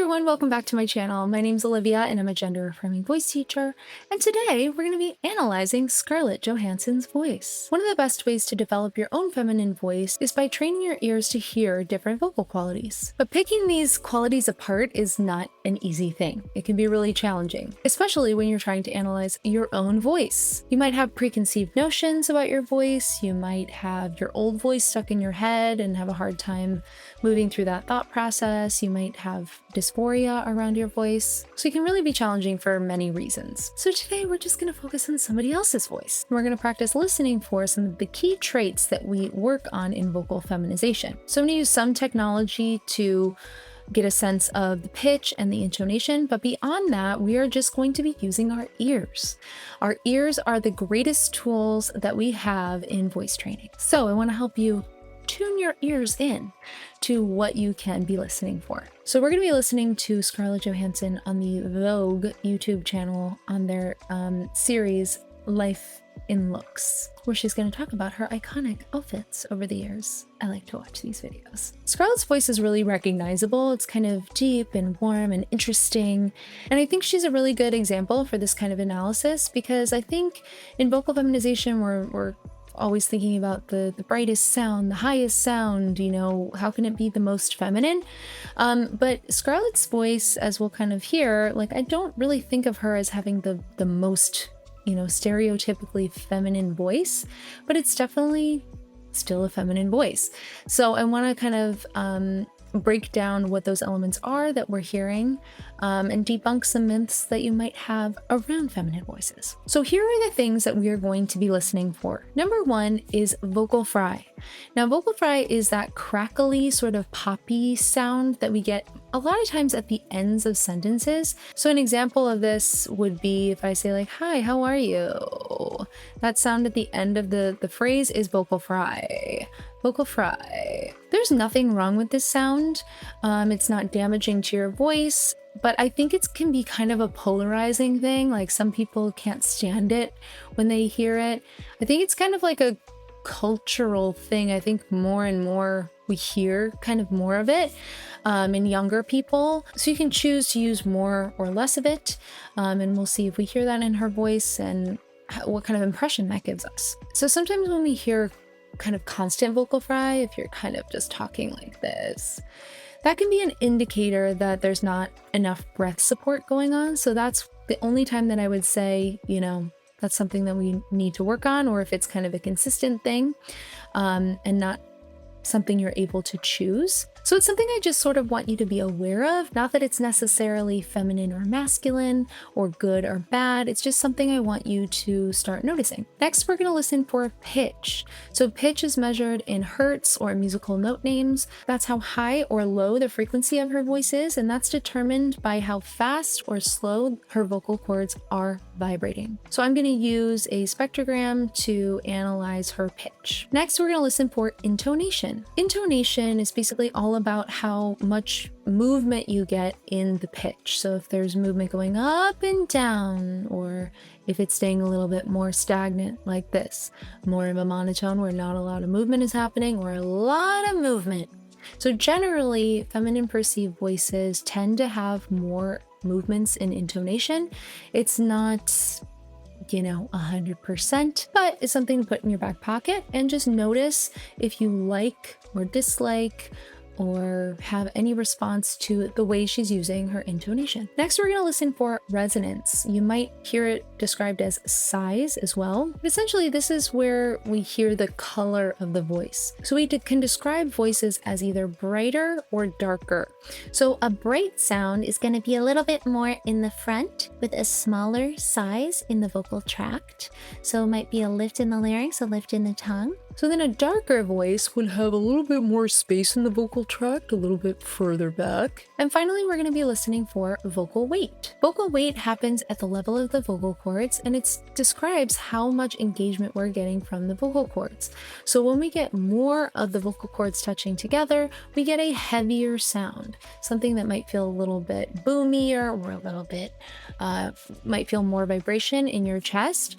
everyone, welcome back to my channel. My name's Olivia and I'm a gender affirming voice teacher. And today we're going to be analyzing Scarlett Johansson's voice. One of the best ways to develop your own feminine voice is by training your ears to hear different vocal qualities. But picking these qualities apart is not an easy thing. It can be really challenging, especially when you're trying to analyze your own voice. You might have preconceived notions about your voice. You might have your old voice stuck in your head and have a hard time moving through that thought process. You might have dysphoria around your voice. So it can really be challenging for many reasons. So today we're just going to focus on somebody else's voice. We're going to practice listening for some of the key traits that we work on in vocal feminization. So I'm going to use some technology to get a sense of the pitch and the intonation, but beyond that, we are just going to be using our ears. Our ears are the greatest tools that we have in voice training. So I want to help you tune your ears in to what you can be listening for. So we're going to be listening to Scarlett Johansson on the Vogue YouTube channel on their series Life in Looks, where she's going to talk about her iconic outfits over the years. I like to watch these videos. Scarlett's voice is really recognizable. It's kind of deep and warm and interesting. And I think she's a really good example for this kind of analysis, because I think in vocal feminization, we're always thinking about the brightest sound, the highest sound, you know, how can it be the most feminine? But Scarlett's voice, as we'll kind of hear, like, I don't really think of her as having the most, you know, stereotypically feminine voice, but it's definitely still a feminine voice. So I want to kind of break down what those elements are that we're hearing and debunk some myths that you might have around feminine voices. So here are the things that we are going to be listening for. Number one is vocal fry. Now, vocal fry is that crackly sort of poppy sound that we get a lot of times at the ends of sentences. So an example of this would be if I say like, "Hi, how are you?" That sound at the end of the phrase is vocal fry. Vocal fry. There's nothing wrong with this sound. It's not damaging to your voice, but I think it can be kind of a polarizing thing. Like, some people can't stand it when they hear it. I think it's kind of like a cultural thing. I think more and more we hear kind of more of it in younger people. So you can choose to use more or less of it. And we'll see if we hear that in her voice and what kind of impression that gives us. So sometimes when we hear kind of constant vocal fry, if you're kind of just talking like this, that can be an indicator that there's not enough breath support going on. So that's the only time that I would say, you know, that's something that we need to work on, or if it's kind of a consistent thing and not something you're able to choose. So it's something I just sort of want you to be aware of. Not that it's necessarily feminine or masculine or good or bad. It's just something I want you to start noticing. Next, we're going to listen for pitch. So pitch is measured in hertz or musical note names. That's how high or low the frequency of her voice is, and that's determined by how fast or slow her vocal cords are vibrating. So I'm going to use a spectrogram to analyze her pitch. Next, we're going to listen for intonation. Intonation is basically all about how much movement you get in the pitch. So if there's movement going up and down, or if it's staying a little bit more stagnant like this, more of a monotone where not a lot of movement is happening, or a lot of movement. So generally, feminine perceived voices tend to have more movements in intonation. It's not, you know, 100%, but it's something to put in your back pocket, and just notice if you like or dislike or have any response to the way she's using her intonation. Next, we're going to listen for resonance. You might hear it described as size as well. But essentially, this is where we hear the color of the voice. So we can describe voices as either brighter or darker. So a bright sound is going to be a little bit more in the front with a smaller size in the vocal tract. So it might be a lift in the larynx, a lift in the tongue. So then a darker voice would have a little bit more space in the vocal tract, a little bit further back. And finally, we're going to be listening for vocal weight. Vocal weight happens at the level of the vocal cords, and it describes how much engagement we're getting from the vocal cords. So when we get more of the vocal cords touching together, we get a heavier sound, something that might feel a little bit boomier, or a little bit, might feel more vibration in your chest.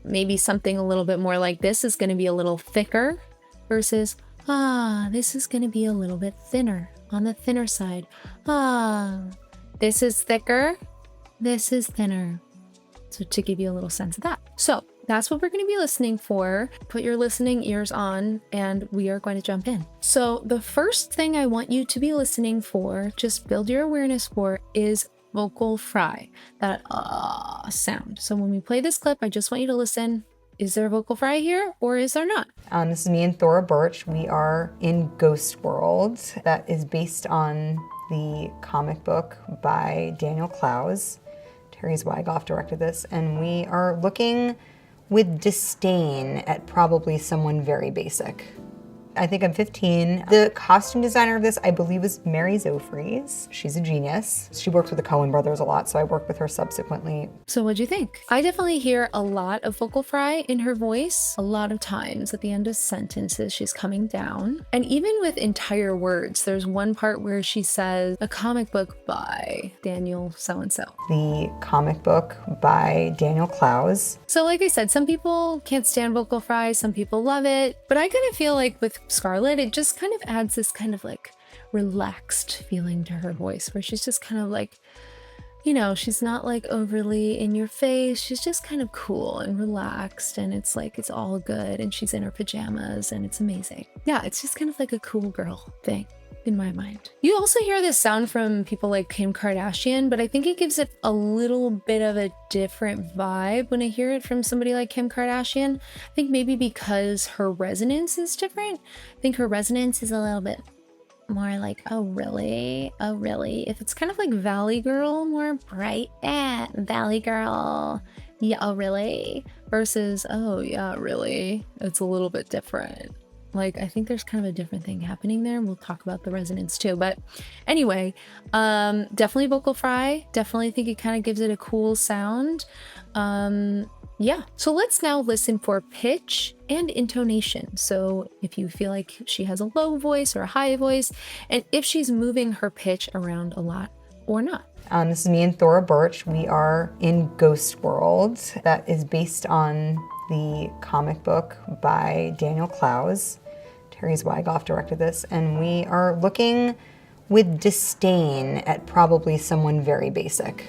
Maybe something a little bit more like this is going to be a little thicker versus This is going to be a little bit thinner, on the thinner side. This is thicker. This is thinner. So to give you a little sense of that. So that's what we're going to be listening for. Put your listening ears on and we are going to jump in. So the first thing I want you to be listening for, just build your awareness for, is vocal fry, that sound. So when we play this clip, I just want you to listen. Is there a vocal fry here or is there not? This is me and Thora Birch. We are in Ghost World. That is based on the comic book by Daniel Clowes. Terry Zwigoff directed this, and we are looking with disdain at probably someone very basic. I think I'm 15. The costume designer of this, I believe, is Mary Zofries. She's a genius. She works with the Coen brothers a lot, so I worked with her subsequently. So what'd you think? I definitely hear a lot of vocal fry in her voice. A lot of times at the end of sentences, she's coming down. And even with entire words, there's one part where she says, a comic book by Daniel so-and-so. The comic book by Daniel Clowes. So like I said, some people can't stand vocal fry, some people love it, but I kind of feel like with Scarlett, it just kind of adds this kind of like relaxed feeling to her voice where she's just kind of like, you know, she's not like overly in your face. She's just kind of cool and relaxed, and it's like it's all good, and she's in her pajamas and it's amazing. Yeah, it's just kind of like a cool girl thing in my mind. You also hear this sound from people like Kim Kardashian, but I think it gives it a little bit of a different vibe when I hear it from somebody like Kim Kardashian. I think maybe because her resonance is different. I think her resonance is a little bit more like, oh really? Oh really? If it's kind of like Valley Girl, more bright, Valley Girl. Yeah, oh really? Versus, oh yeah, really? It's a little bit different. Like, I think there's kind of a different thing happening there. We'll talk about the resonance too. But anyway, definitely vocal fry. Definitely think it kind of gives it a cool sound. Yeah. So let's now listen for pitch and intonation. So if you feel like she has a low voice or a high voice, and if she's moving her pitch around a lot or not. This is me and Thora Birch. We are in Ghost World. That is based on the comic book by Daniel Clowes. Terry Zwigoff directed this, and we are looking with disdain at probably someone very basic.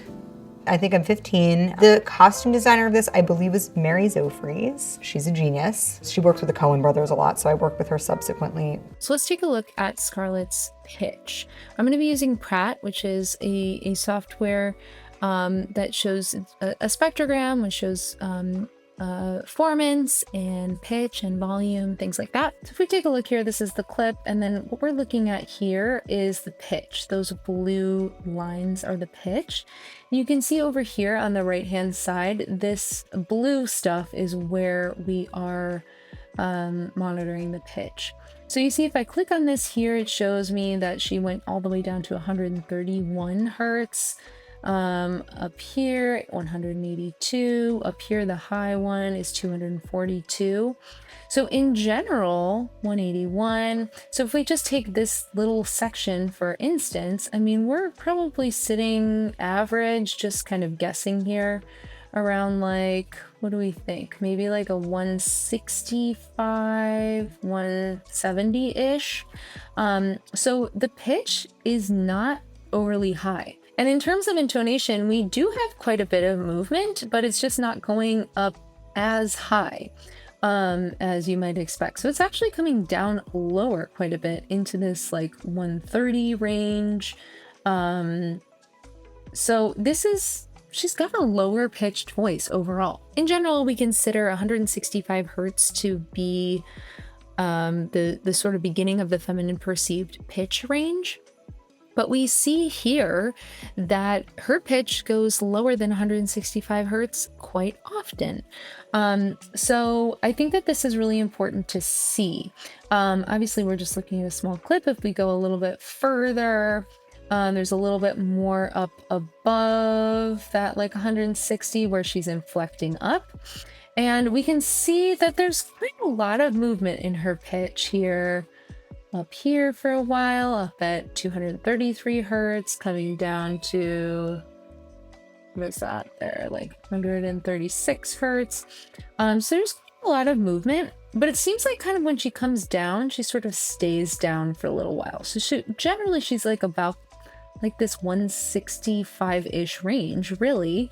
I think I'm 15. The costume designer of this, I believe, is Mary Zofries. She's a genius. She works with the Coen brothers a lot, so I worked with her subsequently. So let's take a look at Scarlett's pitch. I'm going to be using Pratt, which is a software that shows a spectrogram, which shows formants and pitch and volume, things like that. So if we take a look here, this is the clip, and then what we're looking at here is the pitch. Those blue lines are the pitch. You can see over here on the right hand side, this blue stuff is where we are monitoring the pitch. So you see, if I click on this here, it shows me that she went all the way down to 131 hertz. Up here 182, up here the high one is 242. So in general 181. So if we just take this little section for instance, I mean, we're probably sitting average, just kind of guessing here, around like, what do we think, maybe like a 165, 170-ish. So the pitch is not overly high. And in terms of intonation, we do have quite a bit of movement, but it's just not going up as high as you might expect. So it's actually coming down lower quite a bit into this like 130 range. So this is, she's got a lower pitched voice overall. In general, we consider 165 hertz to be the sort of beginning of the feminine perceived pitch range. But we see here that her pitch goes lower than 165 hertz quite often. So I think that this is really important to see. Obviously, we're just looking at a small clip. If we go a little bit further, there's a little bit more up above that like 160 where she's inflecting up. And we can see that there's quite a lot of movement in her pitch here. Up here for a while, up at 233 hertz, coming down to, what's that there, like 136 hertz. So there's A lot of movement, but it seems like kind of when she comes down, she sort of stays down for a little while. So generally she's like about like this 165-ish range, really.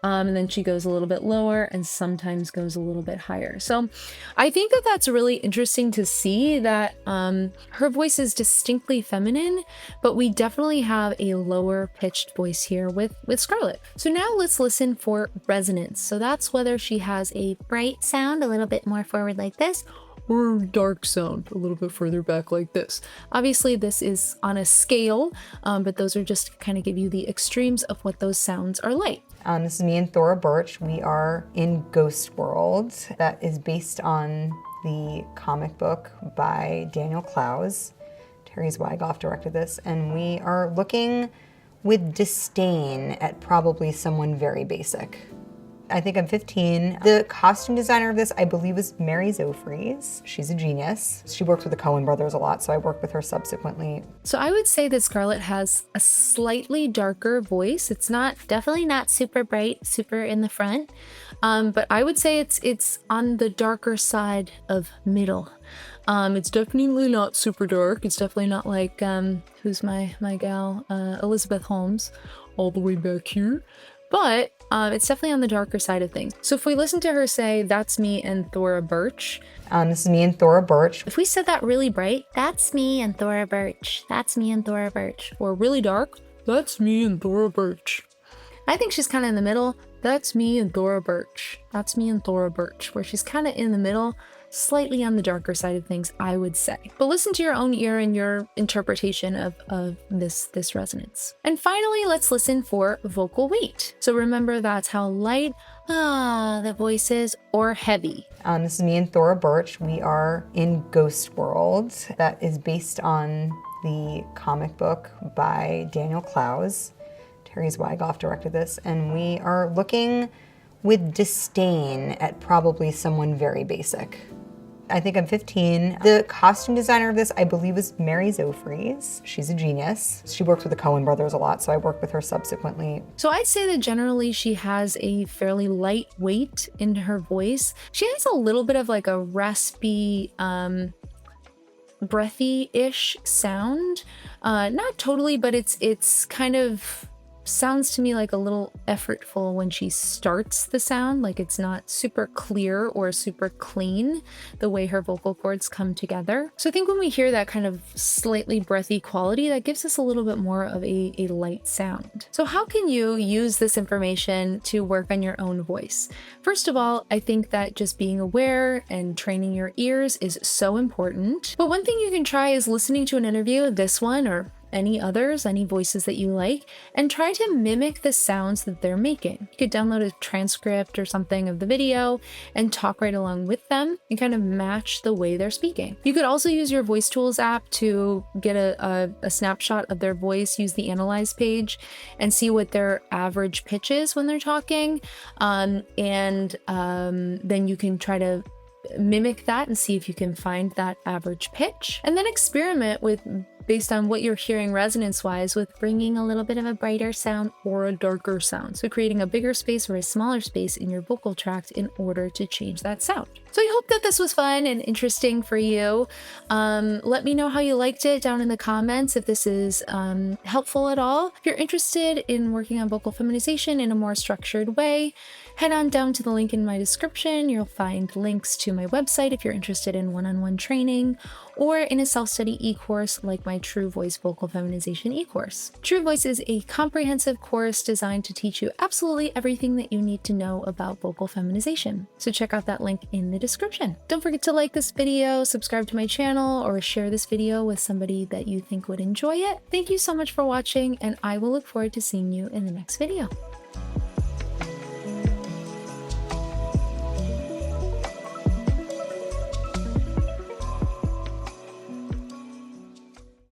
And then she goes a little bit lower and sometimes goes a little bit higher. So I think that that's really interesting to see that her voice is distinctly feminine, but we definitely have a lower pitched voice here with Scarlett. So now let's listen for resonance. So that's whether she has a bright sound a little bit more forward like this, or dark sound a little bit further back like this. Obviously this is on a scale, but those are just to kind of give you the extremes of what those sounds are like. This is me and Thora Birch. We are in Ghost World. That is based on the comic book by Daniel Clowes. Terry Zwigoff directed this, and we are looking with disdain at probably someone very basic. I think I'm 15. The costume designer of this, I believe, is Mary Zofries. She's a genius. She works with the Coen brothers a lot, so I worked with her subsequently. So I would say that Scarlett has a slightly darker voice. It's definitely not super bright, super in the front, but I would say it's on the darker side of middle. It's definitely not super dark. It's definitely not like, who's my gal, Elizabeth Holmes, all the way back here. But it's definitely on the darker side of things. So if we listen to her say, "That's me and Thora Birch." This is me and Thora Birch. If we said that really bright, "That's me and Thora Birch. That's me and Thora Birch." Or really dark, "That's me and Thora Birch." I think she's kind of in the middle. "That's me and Thora Birch. That's me and Thora Birch." Where she's kind of in the middle, slightly on the darker side of things, I would say. But listen to your own ear and your interpretation of this resonance. And finally, let's listen for vocal weight. So remember, that's how light the voice is, or heavy. This is me and Thora Birch. We are in Ghost World. That is based on the comic book by Daniel Clowes. Terry Zwigoff directed this, and we are looking with disdain at probably someone very basic. I think I'm 15. The costume designer of this, I believe, is Mary Zofries. She's a genius. She works with the Coen brothers a lot, so I worked with her subsequently. So I'd say that generally she has a fairly light weight in her voice. She has a little bit of like a raspy, breathy-ish sound. Not totally, but it's kind of sounds to me like a little effortful when she starts the sound, like it's not super clear or super clean the way her vocal cords come together. So I think when we hear that kind of slightly breathy quality, that gives us a little bit more of a light sound. So how can you use this information to work on your own voice? First of all, I think that just being aware and training your ears is so important. But one thing you can try is listening to an interview, this one or any others, any voices that you like, and try to mimic the sounds that they're making. You could download a transcript or something of the video and talk right along with them and kind of match the way they're speaking. You could also use your Voice Tools app to get a snapshot of their voice, use the Analyze page, and see what their average pitch is when they're talking. Then you can try to mimic that and see if you can find that average pitch, and then experiment with, based on what you're hearing resonance-wise, with bringing a little bit of a brighter sound or a darker sound. So creating a bigger space or a smaller space in your vocal tract in order to change that sound. So I hope that this was fun and interesting for you. Let me know how you liked it down in the comments, if this is helpful at all. If you're interested in working on vocal feminization in a more structured way, head on down to the link in my description. You'll find links to my website if you're interested in one-on-one training, or in a self-study e-course like my True Voice Vocal Feminization e-course. True Voice is a comprehensive course designed to teach you absolutely everything that you need to know about vocal feminization. So check out that link in the description. Don't forget to like this video, subscribe to my channel, or share this video with somebody that you think would enjoy it. Thank you so much for watching, and I will look forward to seeing you in the next video.